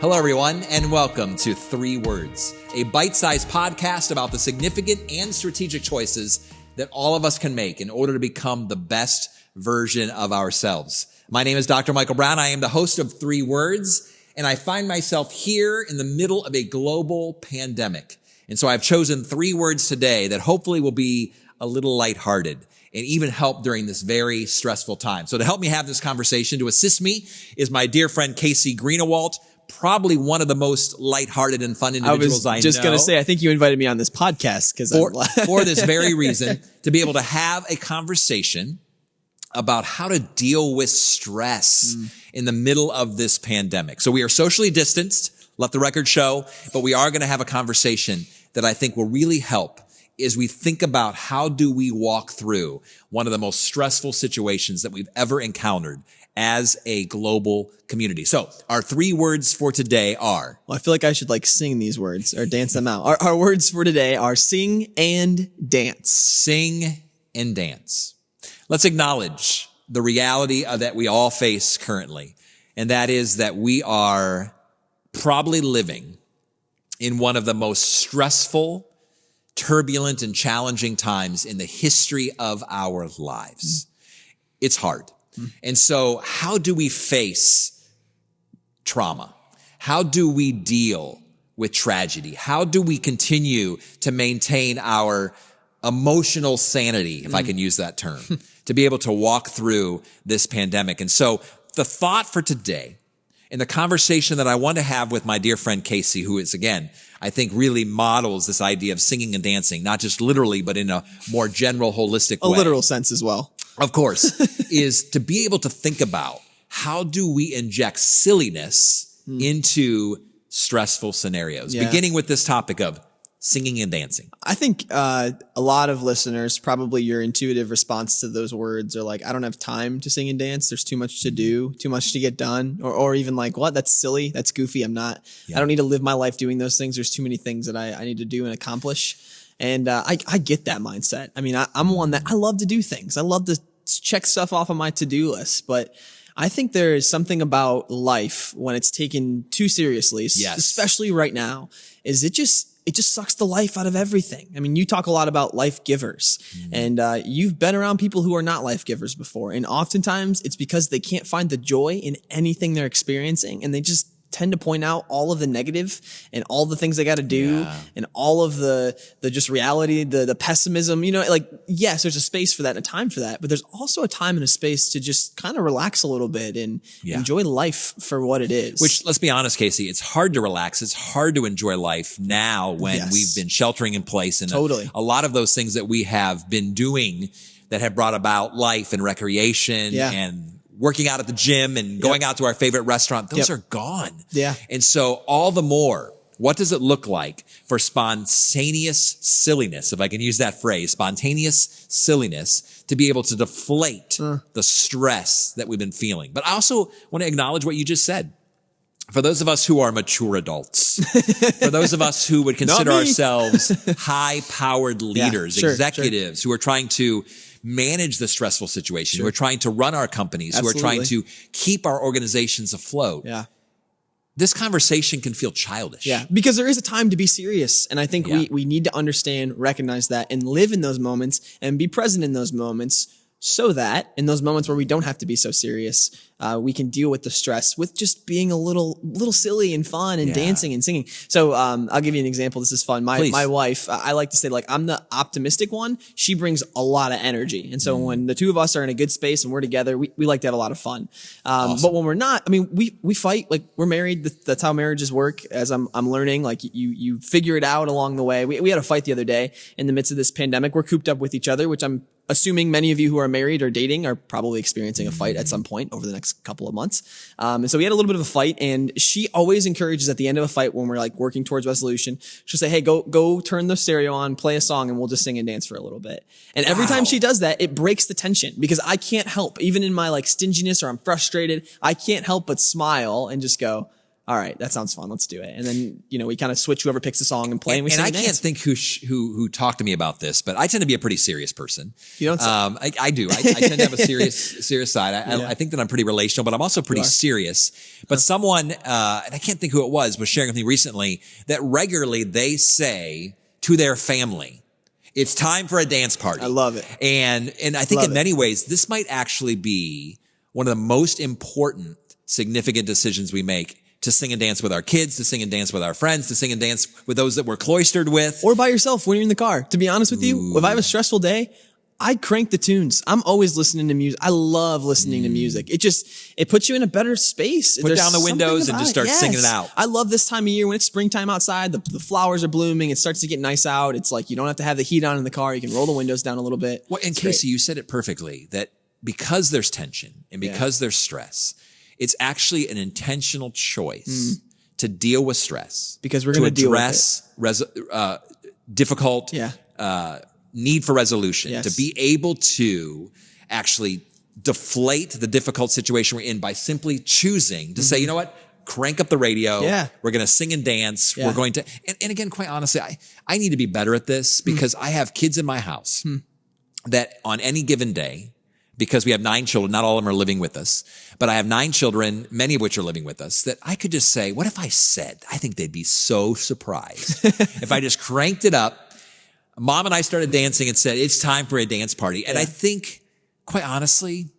Hello, everyone, and welcome to Three Words, a bite-sized podcast about the significant and strategic choices that all of us can make in order to become the best version of ourselves. My name is Dr. Michael Brown. I am the host of Three Words, and I find myself here in the middle of a global pandemic. And so I've chosen three words today that hopefully will be a little lighthearted and even help during this very stressful time. So to help me have this conversation, to assist me, is my dear friend Casey Greenawalt, probably one of the most lighthearted and fun individuals I know. I was just going to say, I think you invited me on this podcast because for this very reason, to be able to have a conversation about how to deal with stress in the middle of this pandemic. So we are socially distanced, let the record show, but we are going to have a conversation that I think will really help as we think about how do we walk through one of the most stressful situations that we've ever encountered as a global community. So our three words for today are... Well, I feel like I should sing these words or dance them out. Our words for today are sing and dance. Sing and dance. Let's acknowledge the reality that we all face currently, and that is that we are probably living in one of the most stressful, turbulent, and challenging times in the history of our lives. It's hard. And so how do we face trauma? How do we deal with tragedy? How do we continue to maintain our emotional sanity, if I can use that term, to be able to walk through this pandemic? And so the thought for today and the conversation that I want to have with my dear friend Casey, who is, again, I think really models this idea of singing and dancing, not just literally, but in a more general, holistic way. A literal sense as well. Of course, is to be able to think about how do we inject silliness into stressful scenarios, beginning with this topic of singing and dancing. I think a lot of listeners, probably your intuitive response to those words are like, I don't have time to sing and dance. There's too much to do, too much to get done. Or even like, what? That's silly. That's goofy. I don't need to live my life doing those things. There's too many things that I need to do and accomplish. And I get that mindset. I mean, I'm one that I love to do things. I love to check stuff off on my to-do list. But I think there is something about life when it's taken too seriously, especially right now, is it just sucks the life out of everything. I mean, you talk a lot about life givers, and you've been around people who are not life givers before. And oftentimes it's because they can't find the joy in anything they're experiencing, and they just tend to point out all of the negative and all the things they got to do and all of the just reality, the pessimism, yes, there's a space for that and a time for that, but there's also a time and a space to just kind of relax a little bit and enjoy life for what it is. Which, let's be honest, Casey, it's hard to relax. It's hard to enjoy life now when we've been sheltering in place, and a lot of those things that we have been doing that have brought about life and recreation and working out at the gym and going out to our favorite restaurant, those are gone. Yeah. And so all the more, what does it look like for spontaneous silliness, if I can use that phrase, spontaneous silliness, to be able to deflate the stress that we've been feeling? But I also want to acknowledge what you just said. For those of us who are mature adults, for those of us who would consider ourselves high-powered leaders, executives who are trying to manage the stressful situation, who are trying to run our companies, who are trying to keep our organizations afloat. Yeah. This conversation can feel childish. Yeah, because there is a time to be serious. And I think we need to understand, recognize that, and live in those moments and be present in those moments, so that in those moments where we don't have to be so serious, we can deal with the stress with just being a little silly and fun and dancing and singing. So I'll give you an example. This is fun. My wife, I like to say, I'm the optimistic one. She brings a lot of energy. And so when the two of us are in a good space and we're together, we like to have a lot of fun. Awesome. But when we're not, I mean, we fight. We're married. That's how marriages work. As I'm learning, you figure it out along the way. We had a fight the other day in the midst of this pandemic. We're cooped up with each other, which I'm assuming many of you who are married or dating are probably experiencing a fight at some point over the next couple of months. And so we had a little bit of a fight, and she always encourages at the end of a fight when we're working towards resolution, she'll say, hey, go turn the stereo on, play a song, and we'll just sing and dance for a little bit. And every time she does that, it breaks the tension, because I can't help, even in my stinginess or I'm frustrated, I can't help but smile and just go, all right, that sounds fun. Let's do it. And then, we kind of switch whoever picks a song and play. And we And sing I and can't dance. think who talked to me about this, but I tend to be a pretty serious person. You don't say. I do. I tend to have a serious side. I think that I'm pretty relational, but I'm also pretty serious. But someone, and I can't think who it was sharing with me recently that regularly they say to their family, it's time for a dance party. I love it. And I think in many ways, this might actually be one of the most important, significant decisions we make, to sing and dance with our kids, to sing and dance with our friends, to sing and dance with those that we're cloistered with. Or by yourself when you're in the car. To be honest with you, if I have a stressful day, I crank the tunes. I'm always listening to music. I love listening to music. It puts you in a better space. Put down the windows and just start singing it out. I love this time of year when it's springtime outside. The flowers are blooming. It starts to get nice out. It's like you don't have to have the heat on in the car. You can roll the windows down a little bit. Well, and Casey, you said it perfectly, that because there's tension and because there's stress, it's actually an intentional choice to deal with stress. Because we're going to deal with difficult need for resolution, Yes. to be able to actually deflate the difficult situation we're in by simply choosing to say, you know what? Crank up the radio. Yeah. We're going to sing and dance. Yeah. We're going to, and again, quite honestly, I need to be better at this because I have kids in my house that on any given day, because we have 9 children, not all of them are living with us, but I have 9 children, many of which are living with us, that I could just say, what if I said, I think they'd be so surprised if I just cranked it up. Mom and I started dancing and said, it's time for a dance party. And I think, quite honestly,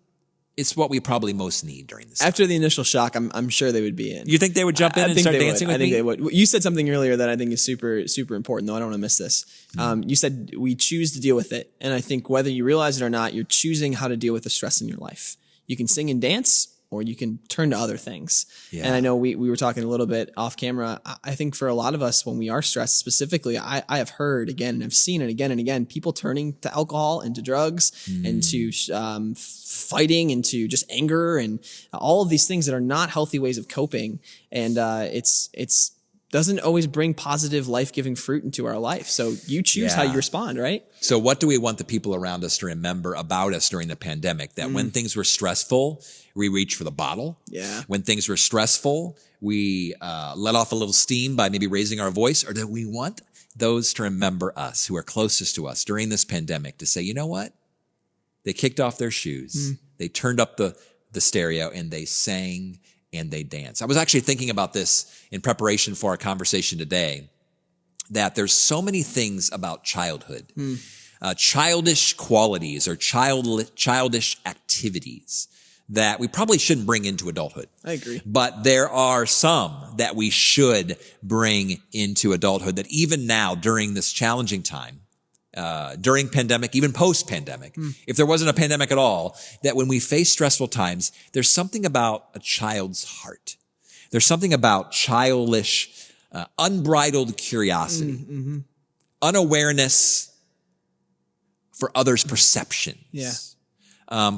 it's what we probably most need during this. After the initial shock, I'm sure they would be in. You think they would jump in and start dancing with me? I think they would. You said something earlier that I think is super, super important, though. I don't want to miss this. You said we choose to deal with it. And I think whether you realize it or not, you're choosing how to deal with the stress in your life. You can sing and dance, or you can turn to other things. Yeah. And I know we were talking a little bit off camera. I think for a lot of us, when we are stressed specifically, I have heard again, and I've seen it again and again, people turning to alcohol and to drugs and to fighting and to just anger and all of these things that are not healthy ways of coping. And it's doesn't always bring positive life-giving fruit into our life. So you choose how you respond, right? So what do we want the people around us to remember about us during the pandemic? That when things were stressful, we reached for the bottle. Yeah. When things were stressful, we let off a little steam by maybe raising our voice. Or do we want those to remember us who are closest to us during this pandemic to say, you know what? They kicked off their shoes. They turned up the stereo and they sang and they danced. I was actually thinking about this in preparation for our conversation today, that there's so many things about childhood, childish qualities or childish activities that we probably shouldn't bring into adulthood. I agree. But there are some that we should bring into adulthood that even now during this challenging time, during pandemic, even post-pandemic, if there wasn't a pandemic at all, that when we face stressful times, there's something about a child's heart. There's something about childish, unbridled curiosity, unawareness for others' perceptions,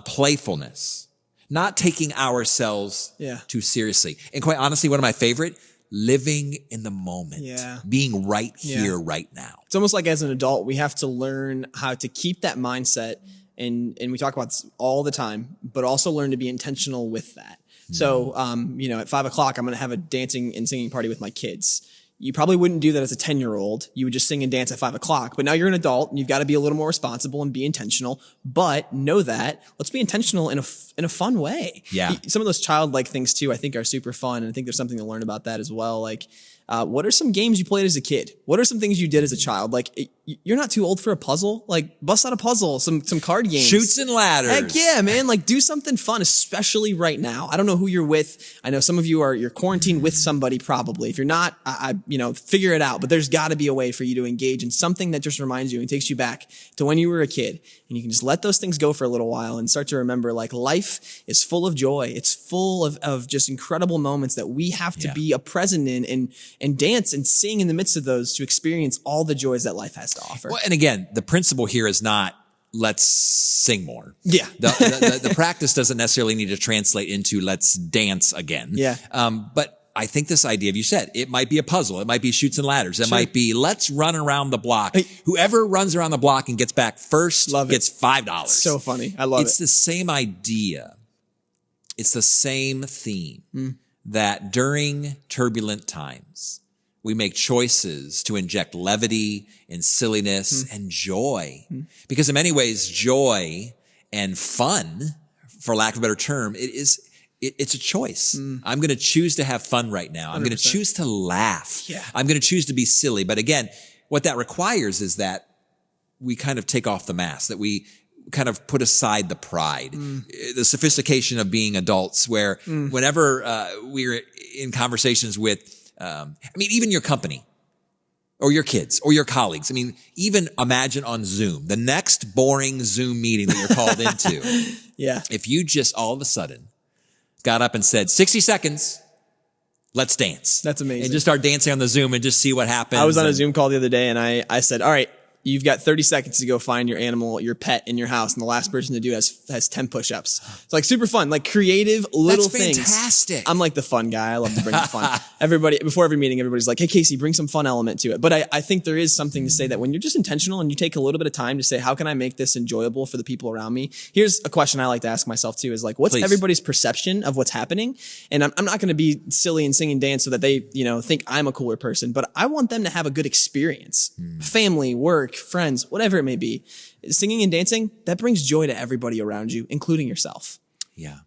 playfulness, not taking ourselves too seriously. And quite honestly, one of my favorite, living in the moment, being right here, right now. It's almost like as an adult, we have to learn how to keep that mindset. And we talk about this all the time, but also learn to be intentional with that. So, at 5 o'clock, I'm going to have a dancing and singing party with my kids. You probably wouldn't do that as a 10-year-old. You would just sing and dance at 5 o'clock. But now you're an adult and you've got to be a little more responsible and be intentional. But know that let's be intentional in a fun way. Yeah. Some of those childlike things too, I think are super fun. And I think there's something to learn about that as well. Like, what are some games you played as a kid? What are some things you did as a child? Like, you're not too old for a puzzle. Like, bust out a puzzle, some card games. Chutes and ladders. Heck yeah, man. Like, do something fun, especially right now. I don't know who you're with. I know some of you you're quarantined with somebody probably. If you're not, figure it out. But there's got to be a way for you to engage in something that just reminds you and takes you back to when you were a kid. And you can just let those things go for a little while and start to remember, like, life is full of joy. It's full of just incredible moments that we have to be a present in and dance and sing in the midst of those to experience all the joys that life has to offer. Well, and again, the principle here is not let's sing more. Yeah. The practice doesn't necessarily need to translate into let's dance again. Yeah. But I think this idea of, you said, it might be a puzzle. It might be chutes and ladders. It might be let's run around the block. Whoever runs around the block and gets back first gets $5. So funny. I love it. It's the same idea. It's the same theme that during turbulent times, we make choices to inject levity and silliness and joy. Because in many ways, joy and fun, for lack of a better term, it's a choice. I'm going to choose to have fun right now. I'm going to 100%. choose to laugh. Yeah. I'm going to choose to be silly. But again, what that requires is that we kind of take off the mask, that we kind of put aside the pride, the sophistication of being adults, where whenever we're in conversations with, even your company or your kids or your colleagues, even imagine on Zoom, the next boring Zoom meeting that you're called into. Yeah. If you just all of a sudden got up and said, 60 seconds, let's dance. That's amazing. And just start dancing on the Zoom and just see what happens. I was on a Zoom call the other day and I said, all right, you've got 30 seconds to go find your animal, your pet in your house. And the last person to do has 10 push-ups. It's like super fun, like creative little things. That's fantastic. I'm like the fun guy. I love to bring the fun. Everybody, before every meeting, everybody's like, hey, Casey, bring some fun element to it. But I think there is something to say that when you're just intentional and you take a little bit of time to say, how can I make this enjoyable for the people around me? Here's a question I like to ask myself too, is like, what's Please. everybody's perception of what's happening? And I'm not going to be silly and sing and dance so that they, think I'm a cooler person, but I want them to have a good experience. Family, work, friends, whatever it may be. Singing and dancing, that brings joy to everybody around you, including yourself. Yeah.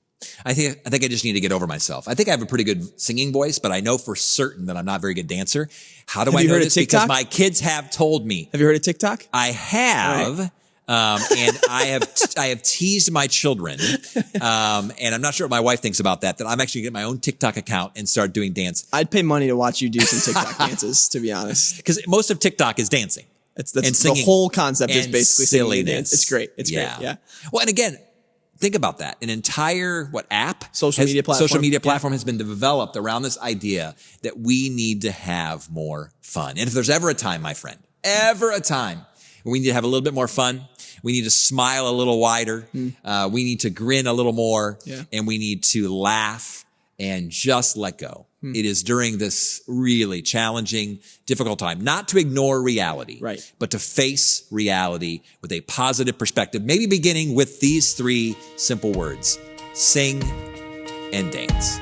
I think I just need to get over myself. I think I have a pretty good singing voice, but I know for certain that I'm not a very good dancer. How do I you know heard of this? Because TikTok? my kids have told me. Have you heard of TikTok? I have. Right. And I have teased my children. And I'm not sure what my wife thinks about that I'm actually get my own TikTok account and start doing dance. I'd pay money to watch you do some TikTok dances, to be honest. Because most of TikTok is dancing. That's and the singing whole concept is and basically singing and silliness. dance. It's great. It's great. Yeah. Well, and again, think about that. An entire Social media platform has been developed around this idea that we need to have more fun. And if there's ever a time, my friend, ever a time where we need to have a little bit more fun, we need to smile a little wider, we need to grin a little more, and we need to laugh and just let go. It is during this really challenging, difficult time, not to ignore reality, right, but to face reality with a positive perspective, maybe beginning with these 3 simple words: sing and dance.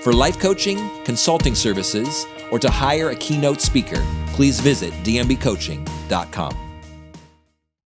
For life coaching, consulting services, or to hire a keynote speaker, please visit dmbcoaching.com.